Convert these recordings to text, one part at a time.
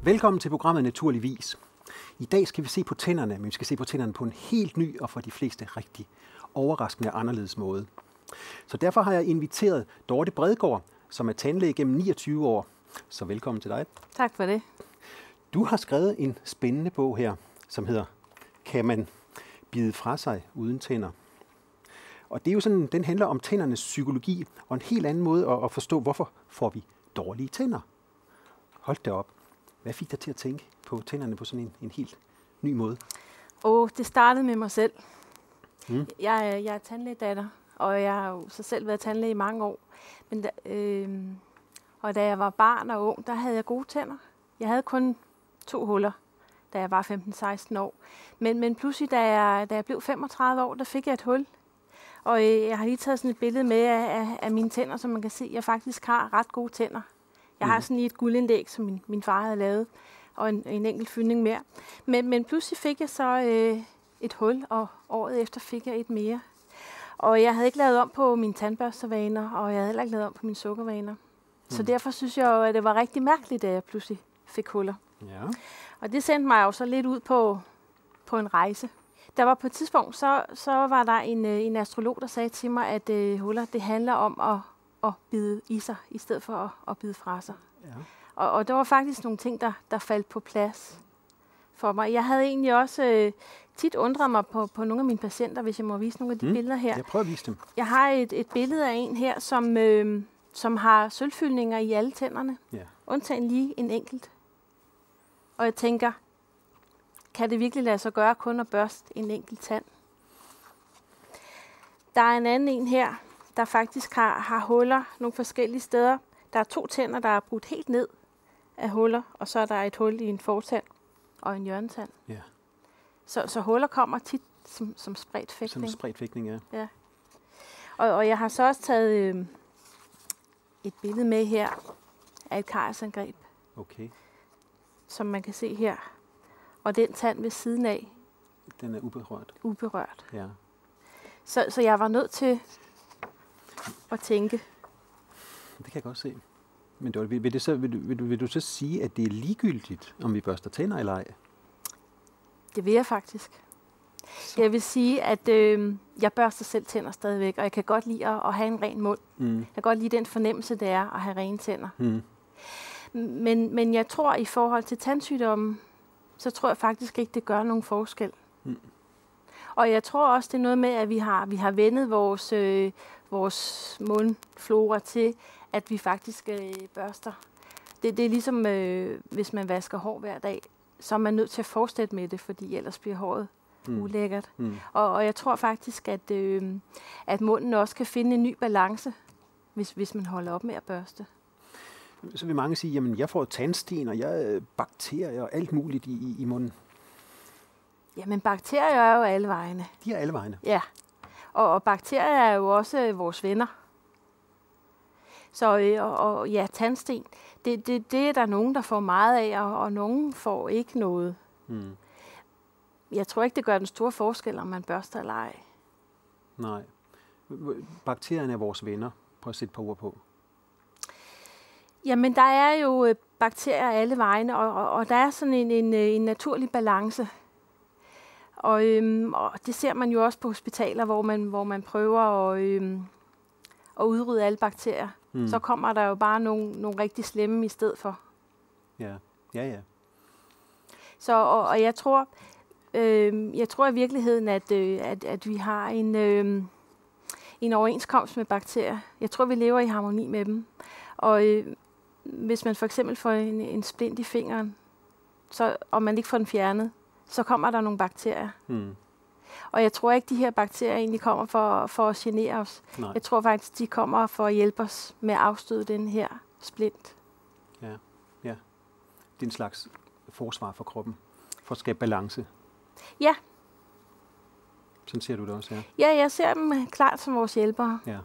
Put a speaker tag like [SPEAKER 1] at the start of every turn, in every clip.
[SPEAKER 1] Velkommen til programmet Naturligvis. I dag skal vi se på tænderne, men vi skal se på tænderne på en helt ny og for de fleste rigtig overraskende og anderledes måde. Så derfor har jeg inviteret Dorte Bredgaard, som er tandlæge gennem 29 år. Så velkommen til dig.
[SPEAKER 2] Tak for det.
[SPEAKER 1] Du har skrevet en spændende bog her, som hedder Kan man bide fra sig uden tænder? Og det er jo sådan, den handler om tændernes psykologi og en helt anden måde at forstå, hvorfor får vi dårlige tænder. Hold da op. Hvad fik dig til at tænke på tænderne på sådan en helt ny måde?
[SPEAKER 2] Det startede med mig selv. Jeg er tandlægedatter, og jeg har jo så selv været tandlæge i mange år. Men og da jeg var barn og ung, der havde jeg gode tænder. Jeg havde kun 2 huller, da jeg var 15-16 år. Men pludselig, da jeg blev 35 år, der fik jeg et hul. Og jeg har lige taget sådan et billede med af mine tænder, så man kan se, at jeg faktisk har ret gode tænder. Jeg har sådan et guldindlæg, som min far havde lavet, og en enkelt fyldning mere. Men pludselig fik jeg så et hul, og året efter fik jeg et mere. Og jeg havde ikke lavet om på mine tandbørstevaner, og jeg havde heller ikke lavet om på mine sukkervaner. Så derfor synes jeg jo, at det var rigtig mærkeligt, at jeg pludselig fik huller.
[SPEAKER 1] Ja.
[SPEAKER 2] Og det sendte mig jo så lidt ud på en rejse. Der var på et tidspunkt, så var der en astrolog, der sagde til mig, at huller, det handler om at bide i sig, i stedet for at bide fra sig. Ja. Og der var faktisk nogle ting, der faldt på plads for mig. Jeg havde egentlig også tit undret mig på nogle af mine patienter, hvis jeg må vise nogle af de billeder her.
[SPEAKER 1] Jeg prøver at vise dem.
[SPEAKER 2] Jeg har et billede af en her, som har sølvfyldninger i alle tænderne. Ja. Undtagen lige en enkelt. Og jeg tænker, kan det virkelig lade sig gøre kun at børste en enkelt tand? Der er en anden en her, der faktisk har huller nogle forskellige steder. Der er 2 tænder, der er brudt helt ned af huller, og så er der et hul i en fortand og en hjørnetand. Ja. Så huller kommer tit som spredt fægtning.
[SPEAKER 1] Som spredt fægtning, ja.
[SPEAKER 2] Ja. Og jeg har så også taget et billede med her af et karisangreb.
[SPEAKER 1] Okay.
[SPEAKER 2] Som man kan se her. Og den tand ved siden af.
[SPEAKER 1] Den er uberørt.
[SPEAKER 2] Uberørt.
[SPEAKER 1] Ja.
[SPEAKER 2] Så jeg var nødt til at tænke.
[SPEAKER 1] Det kan jeg godt se. Men vil du så sige, at det er ligegyldigt, om vi børster tænder eller ej?
[SPEAKER 2] Det vil jeg faktisk. Så. Jeg vil sige, at jeg børster selv tænder stadigvæk, og jeg kan godt lide at have en ren mund. Jeg kan godt lide den fornemmelse, det er at have rene tænder. Men jeg tror, i forhold til tandsygdomme, så tror jeg faktisk ikke, det gør nogen forskel. Og jeg tror også, det er noget med, at vi har vendet vores mundflora til, at vi faktisk børster. Det er ligesom, hvis man vasker hår hver dag, så er man nødt til at fortsætte med det, fordi ellers bliver håret ulækkert. Og jeg tror faktisk, at munden også kan finde en ny balance, hvis man holder op med at børste.
[SPEAKER 1] Så vil mange sige, jamen jeg får tandsten, og jeg bakterier og alt muligt i munden.
[SPEAKER 2] Jamen bakterier er jo alle vegne.
[SPEAKER 1] De er alle vegne?
[SPEAKER 2] Ja. Og bakterier er jo også vores venner. Så ja, tandsten, det er der nogen, der får meget af, og nogen får ikke noget. Jeg tror ikke, det gør den store forskel, om man børster eller ej.
[SPEAKER 1] Nej. Bakterierne er vores venner. Prøv at sætte et par ord på.
[SPEAKER 2] Jamen, der er jo bakterier alle vegne, og der er sådan en naturlig balance. Og det ser man jo også på hospitaler, hvor man prøver at udrydde alle bakterier. Så kommer der jo bare nogle rigtig slemme i stedet for.
[SPEAKER 1] Ja.
[SPEAKER 2] Så, og jeg tror i virkeligheden, at vi har en overenskomst med bakterier. Jeg tror, vi lever i harmoni med dem. Og hvis man for eksempel får en splint i fingeren, og man ikke får den fjernet, så kommer der nogle bakterier. Og jeg tror ikke, de her bakterier egentlig kommer for at genere os. Nej. Jeg tror faktisk, de kommer for at hjælpe os med at afstøde den her splint.
[SPEAKER 1] Ja. Det er en slags forsvar for kroppen, for at skabe balance.
[SPEAKER 2] Ja.
[SPEAKER 1] Sådan ser du det også, ja?
[SPEAKER 2] Ja, jeg ser dem klart som vores hjælpere.
[SPEAKER 1] Ja.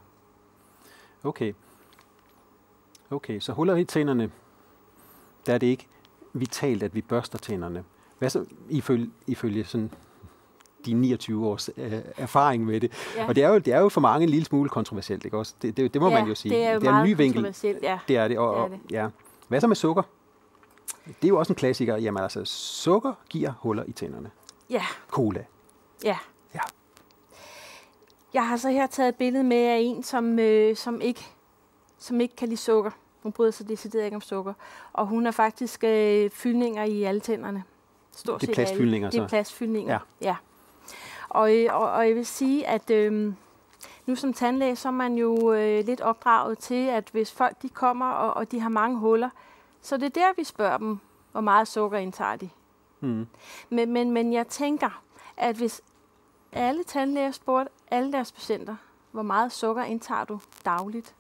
[SPEAKER 1] Okay, så huller i tænderne, der er det ikke vitalt, at vi børster tænderne. Hvad så ifølge sådan de 29 års erfaring med det? Ja. Og det er jo for mange en lille smule kontroversielt, ikke også? Det må man jo sige.
[SPEAKER 2] Det er jo
[SPEAKER 1] det er
[SPEAKER 2] meget
[SPEAKER 1] en ny vinkel.
[SPEAKER 2] Kontroversielt, ja.
[SPEAKER 1] Det er det. Ja. Hvad så med sukker? Det er jo også en klassiker. Jamen altså, sukker giver huller i tænderne.
[SPEAKER 2] Ja.
[SPEAKER 1] Cola.
[SPEAKER 2] Ja.
[SPEAKER 1] Ja.
[SPEAKER 2] Jeg har så her taget et billede med af en, som ikke kan lide sukker. Hun bryder sig decideret ikke om sukker. Og hun har faktisk fyldninger i alle tænderne. Stort
[SPEAKER 1] Det er plastfyldninger,
[SPEAKER 2] det er plastfyldninger,
[SPEAKER 1] ja.
[SPEAKER 2] Og jeg vil sige, at nu som tandlæge, så er man jo lidt opdraget til, at hvis folk de kommer, og de har mange huller, så det er der, vi spørger dem, hvor meget sukker indtager de.
[SPEAKER 1] Mm.
[SPEAKER 2] Men jeg tænker, at hvis alle tandlæger spurgte alle deres patienter, hvor meget sukker indtager du dagligt,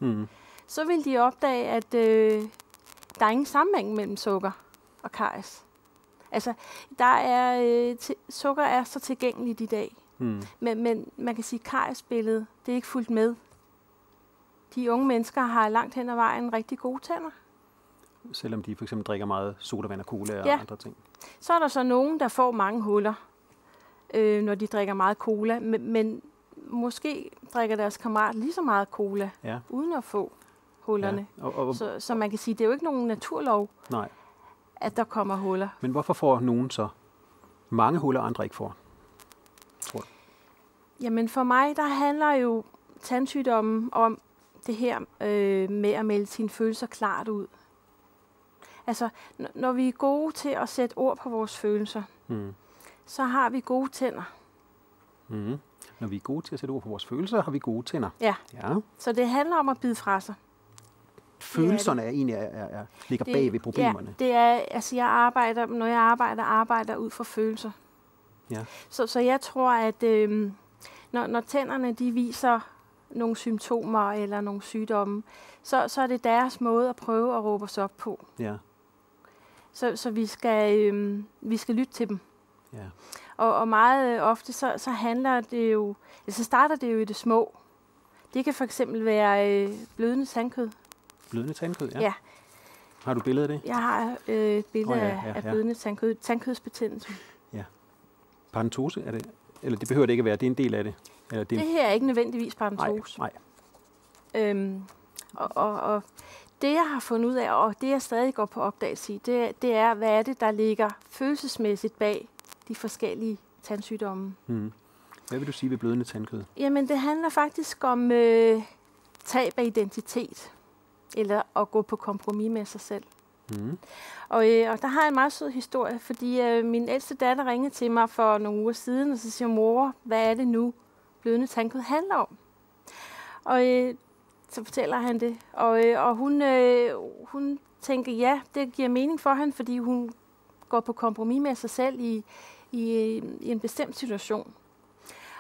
[SPEAKER 2] så vil de opdage, at der er ingen sammenhæng mellem sukker og karies. Altså, sukker er så tilgængeligt i dag. Men man kan sige, at kariesbilledet, det er ikke fulgt med. De unge mennesker har langt hen ad vejen rigtig gode tænder.
[SPEAKER 1] Selvom de for eksempel drikker meget sodavand og cola og andre ting.
[SPEAKER 2] Så er der så nogen, der får mange huller, når de drikker meget cola. Men måske drikker deres kammerat lige så meget cola, uden at få hullerne. Ja. Så man kan sige, det er jo ikke nogen naturlov, at der kommer huller.
[SPEAKER 1] Men hvorfor får nogen så mange huller, andre ikke får? Tror du?
[SPEAKER 2] Jamen for mig, der handler jo tandsygdommen om det her med at melde sine følelser klart ud. Altså, når vi er gode til at sætte ord på vores følelser, så har vi gode tænder.
[SPEAKER 1] Når vi er gode til at sætte ord på vores følelser, har vi gode tænder.
[SPEAKER 2] Ja. Så det handler om at bide fra sig.
[SPEAKER 1] Følelserne er egentlig ligger bag ved problemerne.
[SPEAKER 2] Ja, det er, altså når jeg arbejder ud fra følelser.
[SPEAKER 1] Ja.
[SPEAKER 2] Så jeg tror, at når tænderne de viser nogle symptomer eller nogle sygdomme, så er det deres måde at prøve at råbe os op på.
[SPEAKER 1] Ja.
[SPEAKER 2] Så vi skal lytte til dem.
[SPEAKER 1] Ja.
[SPEAKER 2] Og meget ofte så handler det jo, så starter det jo i det små. Det kan for eksempel være blødende tandkød.
[SPEAKER 1] Blødende tandkød,
[SPEAKER 2] ja.
[SPEAKER 1] Har du billede af det?
[SPEAKER 2] Jeg har et billede af blødende tandkød. Tandkødsbetændelse.
[SPEAKER 1] Ja. Paradentose er det? Eller det behøver det ikke at være, det er en del af det? Eller
[SPEAKER 2] det her er ikke nødvendigvis paradentose.
[SPEAKER 1] Nej.
[SPEAKER 2] Og det, jeg har fundet ud af, og det, jeg stadig går på opdagelse i, det er, hvad er det, der ligger følelsesmæssigt bag de forskellige tandsygdomme.
[SPEAKER 1] Hvad vil du sige ved blødende tandkød?
[SPEAKER 2] Jamen, det handler faktisk om tab af identitet, eller at gå på kompromis med sig selv. Og der har jeg en meget sød historie, fordi min ældste datter ringede til mig for nogle uger siden, og så siger mor, hvad er det nu, blødende tandkød handler om? Og så fortæller han det, og hun tænker, ja, det giver mening for hende, fordi hun går på kompromis med sig selv i en bestemt situation.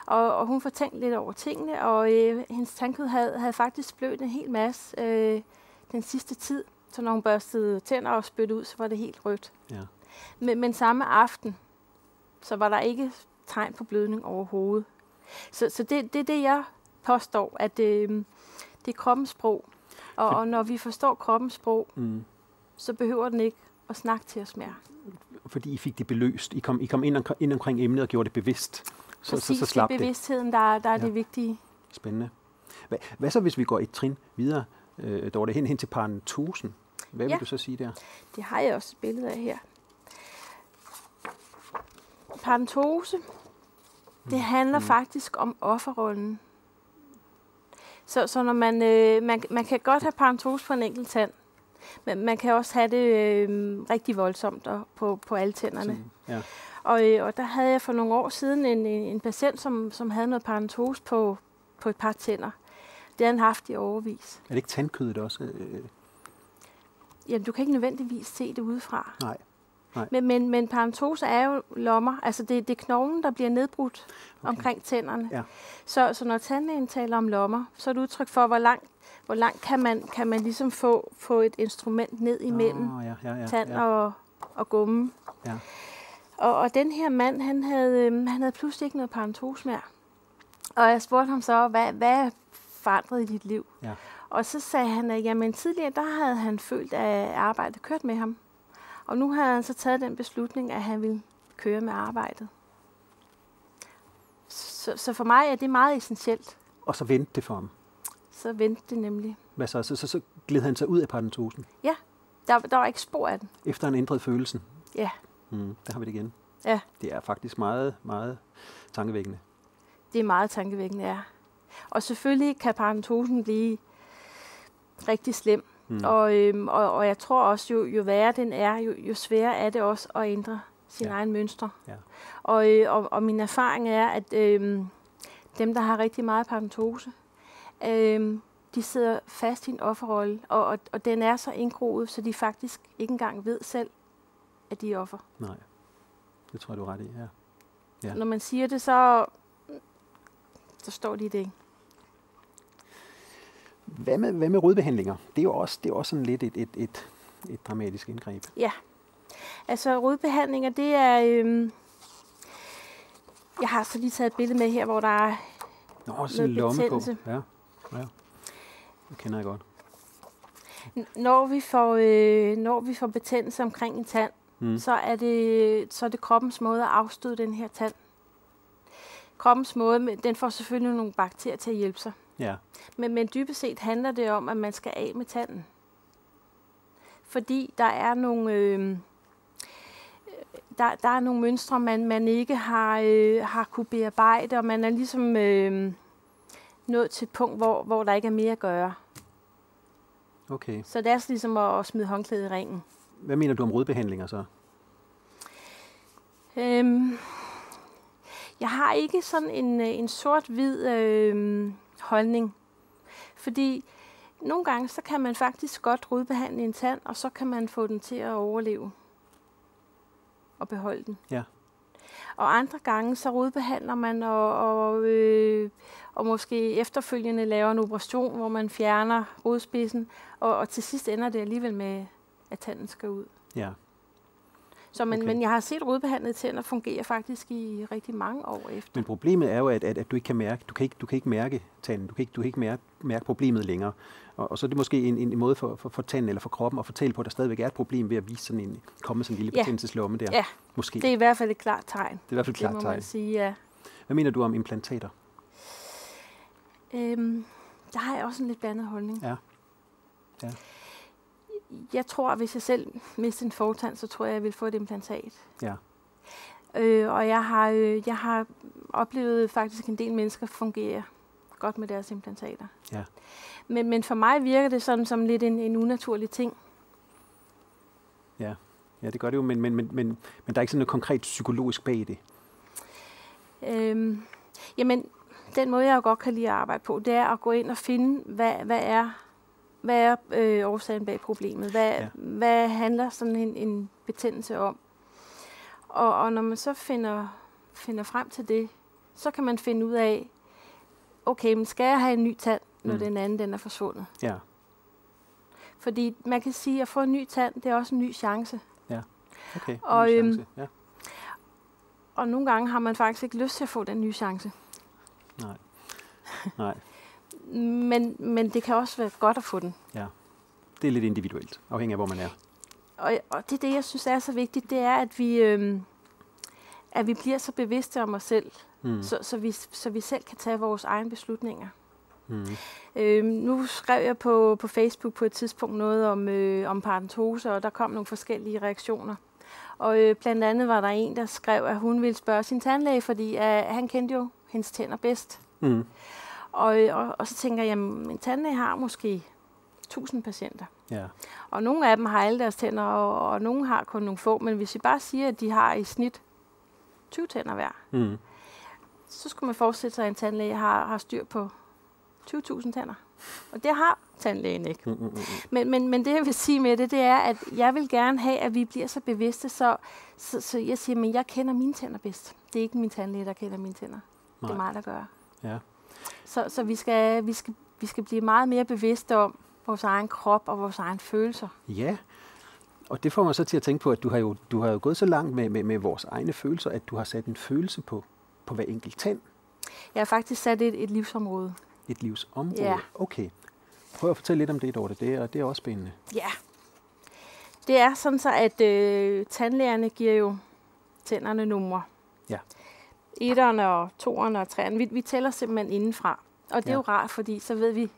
[SPEAKER 2] Og hun får tænkt lidt over tingene, og hendes tandkød havde faktisk blødt en hel masse den sidste tid. Så når hun børstede tænder og spyttede ud, så var det helt rødt.
[SPEAKER 1] Ja.
[SPEAKER 2] Men samme aften, så var der ikke tegn på blødning overhovedet. Så det er det, jeg påstår, at det er kroppens sprog. Og når vi forstår kroppens sprog, så behøver den ikke at snakke til os mere. Fordi
[SPEAKER 1] I fik det beløst. I kom ind omkring emnet og gjorde det bevidst.
[SPEAKER 2] Så slap det. Det er bevidstheden, der er det vigtige.
[SPEAKER 1] Spændende. Hvad så, hvis vi går et trin videre, Dorte, hen til paradentose? Hvad vil du så sige der?
[SPEAKER 2] Det har jeg også et billede af her. Paradentose, det handler faktisk om offerrollen. Så når man kan godt have paradentose på en enkelt tand, men man kan også have det rigtig voldsomt på alle tænderne.
[SPEAKER 1] Ja.
[SPEAKER 2] Og der havde jeg for nogle år siden en patient, som havde noget paradentose på et par tænder. Det har han haft i årevis.
[SPEAKER 1] Er det ikke tandkødet også?
[SPEAKER 2] Jamen, du kan ikke nødvendigvis se det udefra.
[SPEAKER 1] Nej.
[SPEAKER 2] Men paradentose er jo lommer. Altså, det er knoglen, der bliver nedbrudt omkring tænderne. Ja. Så når tandlægen taler om lommer, så er det udtryk for, hvor langt kan man ligesom få et instrument ned imellem tand og gummen.
[SPEAKER 1] Ja.
[SPEAKER 2] Og den her mand, han havde pludselig ikke noget paradentose mere. Og jeg spurgte ham så, hvad forandret i dit liv? Ja. Og så sagde han, at jamen, tidligere der havde han følt, at arbejdet kørte med ham. Og nu havde han så taget den beslutning, at han ville køre med arbejdet. Så for mig er det meget essentielt.
[SPEAKER 1] Og så vendte det for ham?
[SPEAKER 2] Så vendte det nemlig.
[SPEAKER 1] Hvad så? Så gled han sig ud af paradentose?
[SPEAKER 2] Ja. Der var ikke spor af den.
[SPEAKER 1] Efter en ændret følelsen.
[SPEAKER 2] Ja.
[SPEAKER 1] Der har vi det igen.
[SPEAKER 2] Ja.
[SPEAKER 1] Det er faktisk meget, meget tankevækkende.
[SPEAKER 2] Det er meget tankevækkende, ja. Og selvfølgelig kan paradontosen blive rigtig slem. Og jeg tror også, jo værre den er, jo sværere er det også at ændre sin egen mønstre. Ja. Og min erfaring er, at dem, der har rigtig meget paradontose, de sidder fast i en offerrolle, og den er så indgroet, så de faktisk ikke engang ved selv, at de er offer.
[SPEAKER 1] Nej, det tror jeg, du er ret i, ja.
[SPEAKER 2] Når man siger det, så står de det ikke.
[SPEAKER 1] Hvad med rodbehandlinger? Det er jo også sådan lidt et dramatisk indgreb.
[SPEAKER 2] Ja, altså rodbehandlinger, det er... jeg har så lige taget et billede med her, hvor der er
[SPEAKER 1] noget betændelse. Ja. Det kender jeg godt.
[SPEAKER 2] Når vi får betændelse omkring en tand, så er det kroppens måde at afstøde den her tand. Kroppens måde, den får selvfølgelig nogle bakterier til at hjælpe sig.
[SPEAKER 1] Ja.
[SPEAKER 2] Men dybest set handler det om, at man skal af med tanden. Fordi der er nogle, der er nogle mønstre, man ikke har kunne bearbejde, og man er ligesom nået til et punkt, hvor der ikke er mere at gøre.
[SPEAKER 1] Okay.
[SPEAKER 2] Så det er ligesom at smide håndklædet i ringen.
[SPEAKER 1] Hvad mener du om rodbehandlinger så?
[SPEAKER 2] Jeg har ikke sådan en sort-hvid holdning. Fordi nogle gange, så kan man faktisk godt rodbehandle en tand, og så kan man få den til at overleve og beholde den.
[SPEAKER 1] Ja.
[SPEAKER 2] Og andre gange, så rodbehandler man og måske efterfølgende laver en operation, hvor man fjerner rodspidsen, og til sidst ender det alligevel med, at tanden skal ud.
[SPEAKER 1] Ja.
[SPEAKER 2] Så men jeg har set rodbehandlede tænder fungere faktisk i rigtig mange år efter.
[SPEAKER 1] Men problemet er jo, at du ikke kan mærke, du kan ikke mærke tanden, du kan ikke mærke problemet længere. Og så er det måske en måde for tanden eller for kroppen at fortælle på, at der stadigvæk er et problem ved at vise sådan en lille betændelseslomme der.
[SPEAKER 2] Ja,
[SPEAKER 1] måske.
[SPEAKER 2] Det er i hvert fald et klart tegn.
[SPEAKER 1] Det er i hvert fald et klart tegn.
[SPEAKER 2] Det må man sige, ja.
[SPEAKER 1] Hvad mener du om implantater?
[SPEAKER 2] Der har jeg også en lidt blandet holdning.
[SPEAKER 1] Ja.
[SPEAKER 2] Jeg tror, at hvis jeg selv mister en fortand, så tror jeg, jeg vil få et implantat.
[SPEAKER 1] Ja.
[SPEAKER 2] Og jeg har oplevet faktisk en del mennesker fungere godt med deres implantater.
[SPEAKER 1] Ja.
[SPEAKER 2] Men for mig virker det sådan som lidt en unaturlig ting.
[SPEAKER 1] Ja, det gør det jo, men der er ikke sådan noget konkret psykologisk bag det.
[SPEAKER 2] Jamen, den måde, jeg jo godt kan lide at arbejde på, det er at gå ind og finde, hvad er årsagen bag problemet? Hvad handler sådan en betændelse om? Og når man så finder frem til det, så kan man finde ud af, okay, men skal jeg have en ny tand, når den anden den er forsvundet?
[SPEAKER 1] Ja.
[SPEAKER 2] Fordi man kan sige, at at få en ny tand, det er også en ny chance.
[SPEAKER 1] Ja, okay.
[SPEAKER 2] Og, og nogle gange har man faktisk ikke lyst til at få den nye chance.
[SPEAKER 1] Nej.
[SPEAKER 2] Men det kan også være godt at få den.
[SPEAKER 1] Ja, det er lidt individuelt, afhængig af, hvor man er.
[SPEAKER 2] Og det er det, jeg synes er så vigtigt, det er, at vi bliver så bevidste om os selv, så vi selv kan tage vores egne beslutninger. Nu skrev jeg på Facebook på et tidspunkt noget om paradontose, og der kom nogle forskellige reaktioner. Og blandt andet var der en, der skrev, at hun ville spørge sin tandlæge, fordi han kendte jo hendes tænder bedst. Og så tænker jeg, at min tandlæge har måske 1000 patienter.
[SPEAKER 1] Ja.
[SPEAKER 2] Og nogle af dem har alle deres tænder, og nogle har kun nogle få. Men hvis vi bare siger, at de har i snit 20 tænder hver, så skulle man forestille sig, at en tandlæge har styr på 20.000 tænder. Og det har tandlægen ikke. Men det, jeg vil sige med det er, at jeg vil gerne have, at vi bliver så bevidste, så jeg siger, men jeg kender mine tænder bedst. Det er ikke min tandlæge, der kender mine tænder. Nej. Det er mig, der gør.
[SPEAKER 1] Ja.
[SPEAKER 2] Så vi skal blive meget mere bevidste om vores egen krop og vores egen følelser.
[SPEAKER 1] Ja, og det får mig så til at tænke på, at du har jo gået så langt med vores egne følelser, at du har sat en følelse på hver enkelt tand. Jeg
[SPEAKER 2] har faktisk sat et livsområde.
[SPEAKER 1] Et livsområde?
[SPEAKER 2] Ja.
[SPEAKER 1] Okay. Prøv at fortælle lidt om det, Dorte. Det er også spændende.
[SPEAKER 2] Ja. Det er sådan så, at tandlægerne giver jo tænderne numre.
[SPEAKER 1] Ja.
[SPEAKER 2] 1'erne og 2'erne og 3'erne. Vi tæller simpelthen indenfra. Og det er jo rart, fordi så ved vi,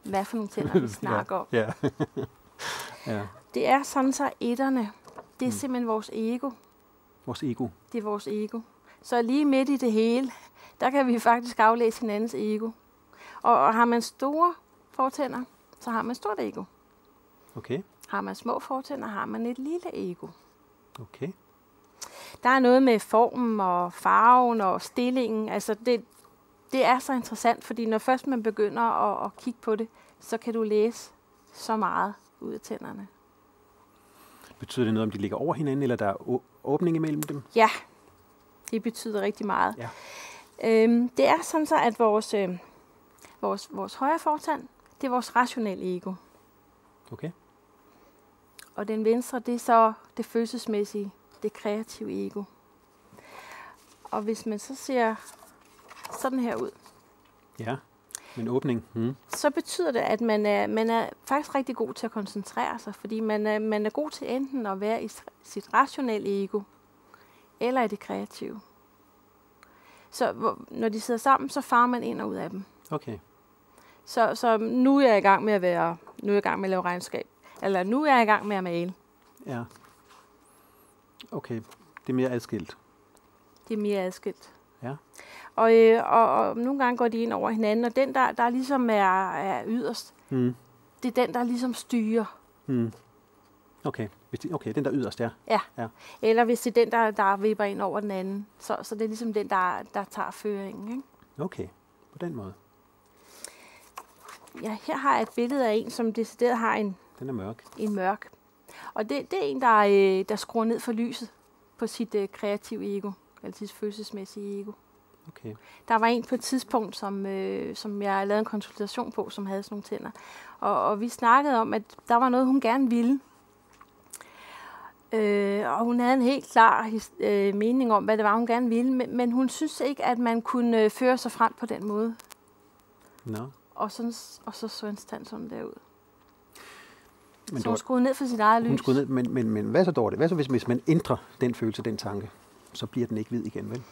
[SPEAKER 2] hvad for nogle tænder vi snakker om.
[SPEAKER 1] Ja. Ja.
[SPEAKER 2] Det er sådan så etterne. Det er simpelthen vores ego.
[SPEAKER 1] Vores ego.
[SPEAKER 2] Det er vores ego. Så lige midt i det hele, der kan vi faktisk aflæse hinandens ego. Og har man store fortænder, så har man stort ego.
[SPEAKER 1] Okay.
[SPEAKER 2] Har man små fortænder, har man et lille ego.
[SPEAKER 1] Okay.
[SPEAKER 2] Der er noget med formen og farven og stillingen. Altså det er så interessant, fordi når først man begynder at kigge på det, så kan du læse så meget ud af tænderne.
[SPEAKER 1] Betyder det noget, om de ligger over hinanden, eller der er åbning imellem dem?
[SPEAKER 2] Ja, det betyder rigtig meget.
[SPEAKER 1] Ja.
[SPEAKER 2] Det er sådan så, at vores højre fortand, det er vores rationelle ego.
[SPEAKER 1] Okay.
[SPEAKER 2] Og den venstre, det er så det følelsesmæssige, det kreative ego. Og hvis man så ser sådan her ud,
[SPEAKER 1] Ja, en åbning.
[SPEAKER 2] så betyder det, at man er faktisk rigtig god til at koncentrere sig, fordi man er god til enten at være i sit rationelle ego, eller i det kreative. Så når de sidder sammen, så farer man ind og ud af dem.
[SPEAKER 1] Okay.
[SPEAKER 2] Så nu er jeg i gang med at lave regnskab. Eller nu er jeg i gang med at male.
[SPEAKER 1] Ja. Okay, det er mere adskilt.
[SPEAKER 2] Det er mere adskilt.
[SPEAKER 1] Ja.
[SPEAKER 2] Og nogle gange går de ind over hinanden, og den, der ligesom er yderst, det er den, der ligesom styrer.
[SPEAKER 1] Okay. Okay, den der yderst, ja.
[SPEAKER 2] Ja. Eller hvis det er den, der vipper ind over den anden. Så det er ligesom den, der tager føringen. Ikke?
[SPEAKER 1] Okay, på den måde.
[SPEAKER 2] Ja, her har jeg et billede af en, som decideret har
[SPEAKER 1] Den er mørk.
[SPEAKER 2] en mørk. Og det er en, der skruer ned for lyset på sit kreative ego, altså sit følelsesmæssige ego.
[SPEAKER 1] Okay.
[SPEAKER 2] Der var en på et tidspunkt, som jeg lavede en konsultation på, som havde sådan nogle tænder. Og vi snakkede om, at der var noget, hun gerne ville. Og hun havde en helt klar mening om, hvad det var, hun gerne ville. Men hun synes ikke, at man kunne føre sig frem på den måde.
[SPEAKER 1] Nå.
[SPEAKER 2] Og så hendes tand sådan derud.
[SPEAKER 1] Men
[SPEAKER 2] Så hun skruede ned for sit eget lys.
[SPEAKER 1] Hun skruede ned, men hvad så, Dorte? Hvad så, hvis man ændrer den følelse, den tanke? Så bliver den ikke hvid igen, vel?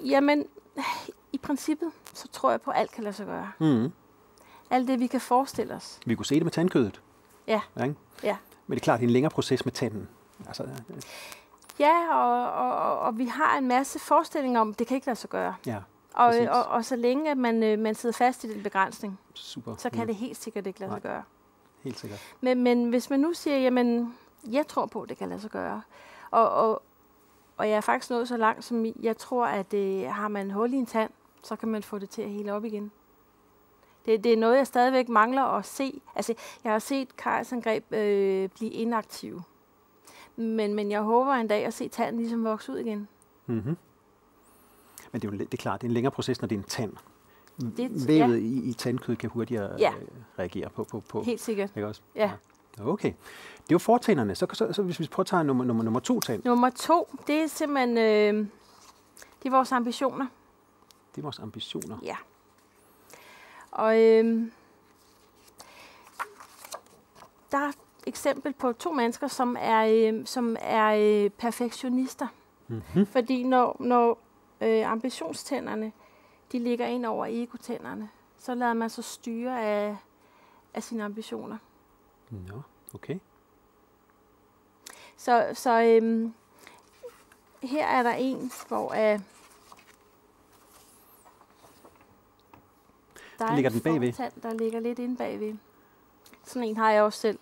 [SPEAKER 2] Jamen, i princippet, så tror jeg på, at alt kan lade sig gøre. Alt det, vi kan forestille os.
[SPEAKER 1] Vi kunne se det med tandkødet.
[SPEAKER 2] Ja.
[SPEAKER 1] Ikke?
[SPEAKER 2] Ja.
[SPEAKER 1] Men det er klart, det er en længere proces med tanden. Altså,
[SPEAKER 2] Ja, og vi har en masse forestillinger om, det kan ikke lade sig gøre.
[SPEAKER 1] ja,
[SPEAKER 2] Og så længe at man sidder fast i den begrænsning,
[SPEAKER 1] super.
[SPEAKER 2] så kan det helt sikkert ikke lade sig gøre.
[SPEAKER 1] Helt sikkert.
[SPEAKER 2] Men hvis man nu siger, jamen, jeg tror på, at det kan lade sig gøre. Og jeg er faktisk nået så langt, som jeg tror, at har man hul i en tand, så kan man få det til at hele op igen. Det er noget, jeg stadigvæk mangler at se. Altså, jeg har set kejserangreb blive inaktive. Men jeg håber en dag at se tanden ligesom vokse ud igen.
[SPEAKER 1] Men det er klart, det er en længere proces, når det er en tand.
[SPEAKER 2] Det,
[SPEAKER 1] Vævet i tandkød kan hurtigere reagere på.
[SPEAKER 2] Helt sikkert.
[SPEAKER 1] Ikke også?
[SPEAKER 2] Ja.
[SPEAKER 1] Okay. Det er jo fortænderne. Så hvis vi prøver at tage nummer 2 tand.
[SPEAKER 2] Nummer 2, det er simpelthen det er vores ambitioner.
[SPEAKER 1] Det er vores ambitioner.
[SPEAKER 2] Ja. Og der er et eksempel på 2 mennesker, som er perfektionister. Fordi når ambitionstænderne, de ligger ind over egotænderne, så lader man sig styre af sine ambitioner.
[SPEAKER 1] Nå, okay.
[SPEAKER 2] Så her er der en, hvor der
[SPEAKER 1] ligger
[SPEAKER 2] er
[SPEAKER 1] den bagved?
[SPEAKER 2] der ligger lidt inde bagved. Sådan en har jeg også selv.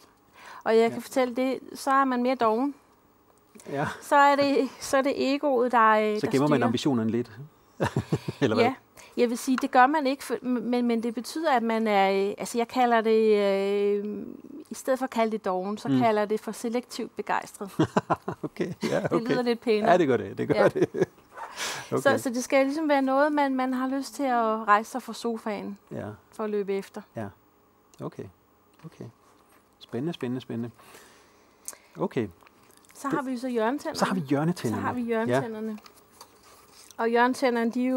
[SPEAKER 2] Og jeg kan fortælle det, så er man mere doven.
[SPEAKER 1] Ja.
[SPEAKER 2] Så er det egoet, der
[SPEAKER 1] Så gemmer man ambitionerne lidt. Eller hvad?
[SPEAKER 2] Ja, jeg vil sige, det gør man ikke, men det betyder, at man er, altså jeg kalder det, i stedet for at kalde det doven, så kalder jeg det for selektivt begejstret.
[SPEAKER 1] Okay, ja, okay.
[SPEAKER 2] Det lyder lidt pænere.
[SPEAKER 1] Ja, det gør det. Okay.
[SPEAKER 2] Så det skal ligesom være noget, man har lyst til at rejse sig fra sofaen for at løbe efter.
[SPEAKER 1] Ja, okay. Spændende. Okay.
[SPEAKER 2] Så har vi så hjørnetænderne.
[SPEAKER 1] Så har vi hjørnetænderne.
[SPEAKER 2] Og hjørnetænderne, de er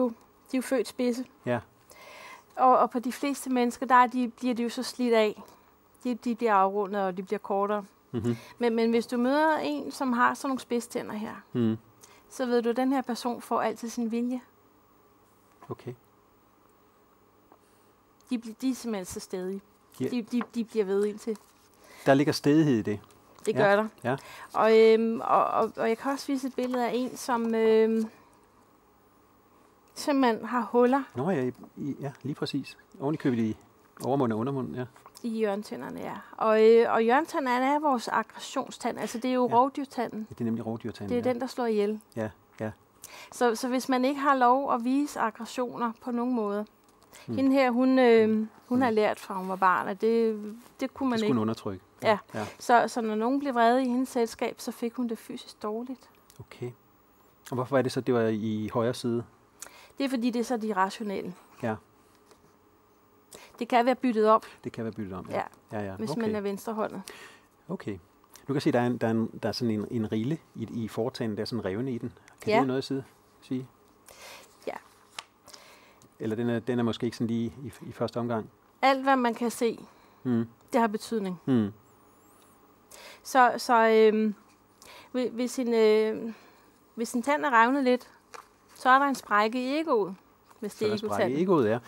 [SPEAKER 2] jo født spidse.
[SPEAKER 1] Ja.
[SPEAKER 2] Og på de fleste mennesker, bliver de jo så slidt af. De bliver afrundet, og de bliver kortere. Men hvis du møder en, som har sådan nogle spidstænder her, så ved du, at den her person får altid sin vilje.
[SPEAKER 1] Okay.
[SPEAKER 2] De er simpelthen så stedige. De bliver ved indtil.
[SPEAKER 1] Der ligger stædighed i det.
[SPEAKER 2] Det gør der.
[SPEAKER 1] Ja.
[SPEAKER 2] Og jeg kan også vise et billede af en, som simpelthen har huller
[SPEAKER 1] Nå ja, ja, lige præcis. Oven i købet i overmunden og undermunden, ja.
[SPEAKER 2] i hjørnetænderne, ja. Og hjørnetænderne er vores aggressionstand. Altså, det er jo rovdyrtanden.
[SPEAKER 1] Det er nemlig rovdyrtanden.
[SPEAKER 2] Det er den, der slår ihjel.
[SPEAKER 1] Ja, ja.
[SPEAKER 2] Så hvis man ikke har lov at vise aggressioner på nogen måde. Hende her, hun har lært fra hun var barn, at det kunne man
[SPEAKER 1] det skulle
[SPEAKER 2] ikke.
[SPEAKER 1] hun undertrykke.
[SPEAKER 2] Ja. Så når nogen blev vrede i hendes selskab, så fik hun det fysisk dårligt.
[SPEAKER 1] Okay. Og hvorfor er det så, det var i højre side?
[SPEAKER 2] Det er fordi, det er så de rationelle.
[SPEAKER 1] Ja.
[SPEAKER 2] Det kan være byttet op,
[SPEAKER 1] Det kan være byttet om, ja.
[SPEAKER 2] hvis man er venstrehåndet.
[SPEAKER 1] Okay. Du kan se, der er sådan en rille i fortanden, der er sådan revne i den. Kan det noget at sige?
[SPEAKER 2] Ja.
[SPEAKER 1] Eller den er måske ikke sådan lige i første omgang?
[SPEAKER 2] Alt, hvad man kan se, det har betydning.
[SPEAKER 1] Mm.
[SPEAKER 2] Så hvis en tand er revnet lidt, så er der en sprække i egoet, hvis det er egotanden.
[SPEAKER 1] Egoet, ja.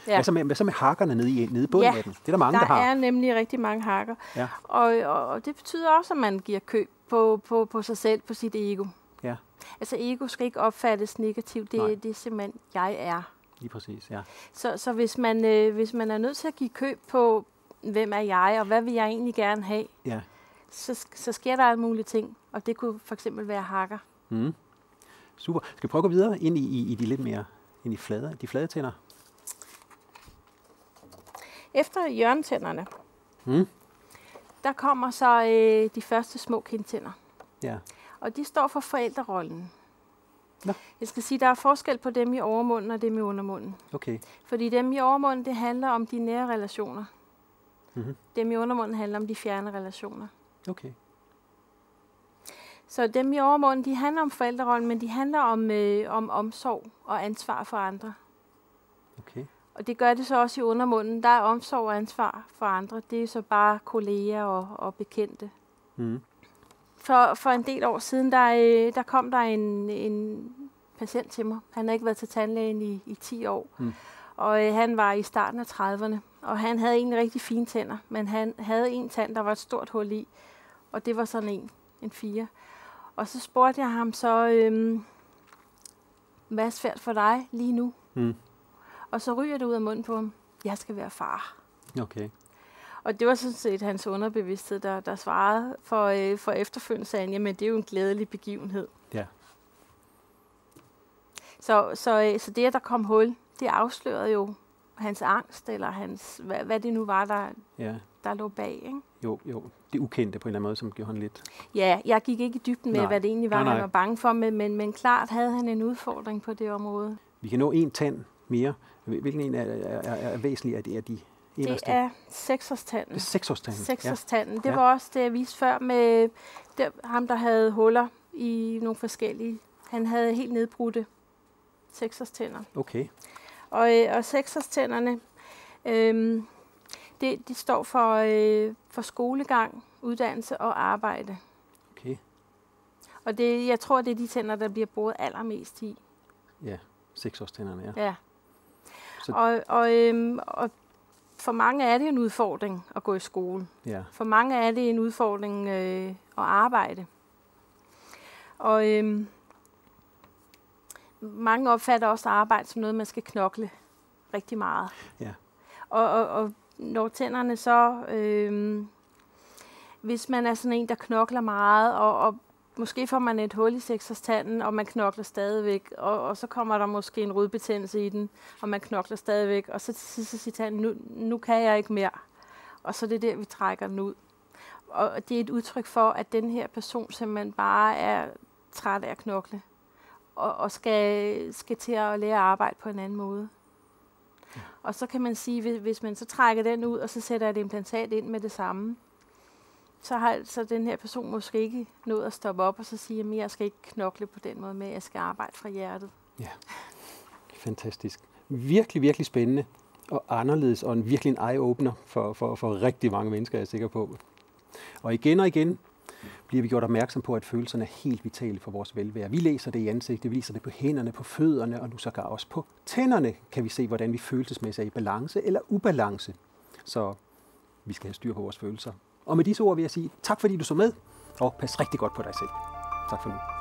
[SPEAKER 1] Hvad så med hakkerne nede i bunden af den? Det er der mange, der har.
[SPEAKER 2] Der er nemlig rigtig mange hakker.
[SPEAKER 1] Ja.
[SPEAKER 2] Og det betyder også, at man giver køb på sig selv, på sit ego.
[SPEAKER 1] Ja.
[SPEAKER 2] Altså ego skal ikke opfattes negativt. Det er simpelthen, jeg er.
[SPEAKER 1] Lige præcis, ja.
[SPEAKER 2] Så hvis man er nødt til at give køb på, hvem er jeg, og hvad vil jeg egentlig gerne have, så sker der alle mulige ting. Og det kunne for eksempel være hakker.
[SPEAKER 1] Mm. Super. Skal vi prøve at gå videre ind i de lidt mere ind i de flade tænder?
[SPEAKER 2] Efter hjørnetænderne, der kommer så de første små kindtænder.
[SPEAKER 1] Ja.
[SPEAKER 2] Og de står for forældrerollen.
[SPEAKER 1] Nå.
[SPEAKER 2] Jeg skal sige, der er forskel på dem i overmunden og dem i undermunden.
[SPEAKER 1] Okay.
[SPEAKER 2] Fordi dem i overmunden, det handler om de nære relationer.
[SPEAKER 1] Mm-hmm.
[SPEAKER 2] Dem i undermunden handler om de fjerne relationer.
[SPEAKER 1] Okay.
[SPEAKER 2] Så dem i overmunden, de handler om forældrerollen, men de handler om omsorg og ansvar for andre.
[SPEAKER 1] Okay.
[SPEAKER 2] Og det gør det så også i undermunden. Der er omsorg og ansvar for andre. Det er så bare kolleger og bekendte.
[SPEAKER 1] Mm.
[SPEAKER 2] For en del år siden, der kom der en patient til mig. Han har ikke været til tandlægen i 10 år. Mm. Og han var i starten af 30'erne. Og han havde egentlig rigtig fine tænder. Men han havde en tand, der var et stort hul i. Og det var sådan en 4. Og så spurgte jeg ham så, hvad er svært for dig lige nu? Mm. Og så ryger det ud af munden på ham. Jeg skal være far.
[SPEAKER 1] Okay. Og
[SPEAKER 2] det var sådan set hans underbevidsthed, der svarede for efterfølgende, sagde han, jamen det er jo en glædelig begivenhed.
[SPEAKER 1] Ja.
[SPEAKER 2] Så det, at der kom hul, det afslørede jo hans angst, eller hans, hvad det nu var, der lå bag, ikke?
[SPEAKER 1] Jo. Det ukendte på en eller anden måde, som gjorde han lidt...
[SPEAKER 2] Ja, jeg gik ikke i dybden med, hvad det egentlig var, han var bange for, men klart havde han en udfordring på det område.
[SPEAKER 1] Vi kan nå en tand mere. Hvilken en er væsentlig af de inderste?
[SPEAKER 2] Det er seksårstanden.
[SPEAKER 1] Det er seksårstanden?
[SPEAKER 2] Seksårstanden. Det var også det, jeg viste før med ham, der havde huller i nogle forskellige. Han havde helt nedbrudte seksårstænder.
[SPEAKER 1] Okay.
[SPEAKER 2] Og seksårstænderne, de står for skolegang, uddannelse og arbejde.
[SPEAKER 1] Okay.
[SPEAKER 2] Og jeg tror, det er de tænder, der bliver boret allermest i.
[SPEAKER 1] Ja, seksårstænderne, ja.
[SPEAKER 2] Ja. Og for mange er det en udfordring at gå i skole.
[SPEAKER 1] Ja.
[SPEAKER 2] For mange er det en udfordring at arbejde. Og mange opfatter også arbejde som noget, man skal knokle rigtig meget.
[SPEAKER 1] Ja.
[SPEAKER 2] Og når tænderne så, hvis man er sådan en, der knokler meget, og måske får man et hul i seksårstanden, og man knokler stadigvæk, og så kommer der måske en rodbetændelse i den, og man knokler stadigvæk, og så til sidst så siger tanden, nu kan jeg ikke mere. Og så er det der, vi trækker den ud. Og det er et udtryk for, at den her person simpelthen bare er træt af at knokle, og skal til at lære at arbejde på en anden måde. Ja. Og så kan man sige, hvis man så trækker den ud, og så sætter et implantat ind med det samme, så har altså den her person måske ikke nået at stoppe op og så sige, at jeg skal ikke knokle på den måde med, at jeg skal arbejde fra hjertet. Ja,
[SPEAKER 1] fantastisk. Virkelig, virkelig spændende og anderledes, og virkelig en eye-opener for rigtig mange mennesker, jeg er sikker på. Og igen bliver vi gjort opmærksom på, at følelserne er helt vitale for vores velvære. Vi læser det i ansigtet, vi læser det på hænderne, på fødderne, og nu sågar også på tænderne kan vi se, hvordan vi følelsesmæssigt er i balance eller ubalance. Så vi skal have styr på vores følelser. Og med disse ord vil jeg sige tak, fordi du så med, og pas rigtig godt på dig selv. Tak for nu.